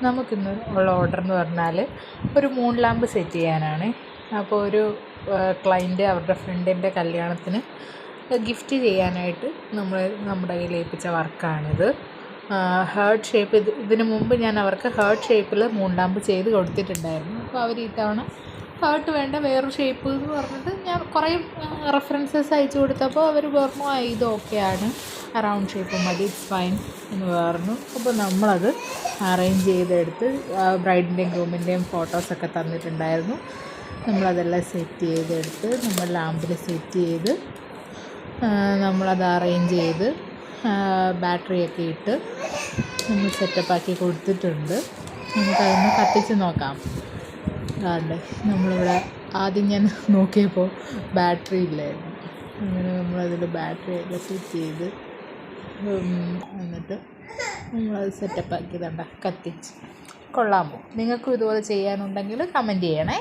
നമുക്കിന്ന് ഉള്ള ഓർഡർ എന്ന് പറഞ്ഞാൽ ഒരു മൂൺ ലാമ്പ് സെറ്റ് ചെയ്യാനാണ്. അപ്പോൾ ഒരു ക്ലയൻറ്റ് അവരുടെ ഫ്രണ്ടിൻ്റെ കല്യാണത്തിന് ഗിഫ്റ്റ് ചെയ്യാനായിട്ട് നമ്മുടെ കയ്യിൽ ഏൽപ്പിച്ച വർക്കാണിത്. ഹേർട്ട് ഷേപ്പ് ഇതിന് മുമ്പ് ഞാൻ അവർക്ക് ഹേർട്ട് ഷേപ്പിൽ മൂൺ ലാമ്പ് ചെയ്ത് കൊടുത്തിട്ടുണ്ടായിരുന്നു. അപ്പോൾ അവർ ഇത്തവണ ഹേർട്ട് വേണ്ട വേറൊരു ഷേപ്പ് എന്ന് പറഞ്ഞിട്ട് ഞാൻ കുറേ റെഫറൻസസ് അയച്ചു കൊടുത്തപ്പോൾ അവർ പറഞ്ഞു ഇത് ഓക്കെയാണ്, റൗണ്ട് ഷേപ്പ് മതി, ഇറ്റ്സ് ഫൈൻ എന്ന് പറഞ്ഞു. അപ്പോൾ നമ്മളത് അറേഞ്ച് ചെയ്തെടുത്ത് ബ്രൈഡിൻ്റെയും ഗ്രൂമിൻ്റെയും ഫോട്ടോസൊക്കെ തന്നിട്ടുണ്ടായിരുന്നു. നമ്മളതെല്ലാം സെറ്റ് ചെയ്തെടുത്ത് നമ്മൾ ലാമ്പിൽ സെറ്റ് ചെയ്ത് നമ്മളത് അറേഞ്ച് ചെയ്ത് ബാറ്ററിയൊക്കെ ഇട്ട് നമ്മൾ സെറ്റപ്പാക്കി കൊടുത്തിട്ടുണ്ട്. നമുക്കതൊന്ന് കത്തിച്ച് നോക്കാം. അതെ, നമ്മളിവിടെ ആദ്യം ഞാൻ നോക്കിയപ്പോൾ ബാറ്ററി ഇല്ലായിരുന്നു. അങ്ങനെ നമ്മളതിൽ ബാറ്ററിയൊക്കെ സെറ്റ് ചെയ്ത് എന്നിട്ട് നമ്മളത് സെറ്റപ്പാക്കിയതുണ്ട്, കത്തിച്ച്. കൊള്ളാമോ? നിങ്ങൾക്കും ഇതുപോലെ ചെയ്യാനുണ്ടെങ്കിൽ കമൻറ്റ് ചെയ്യണേ.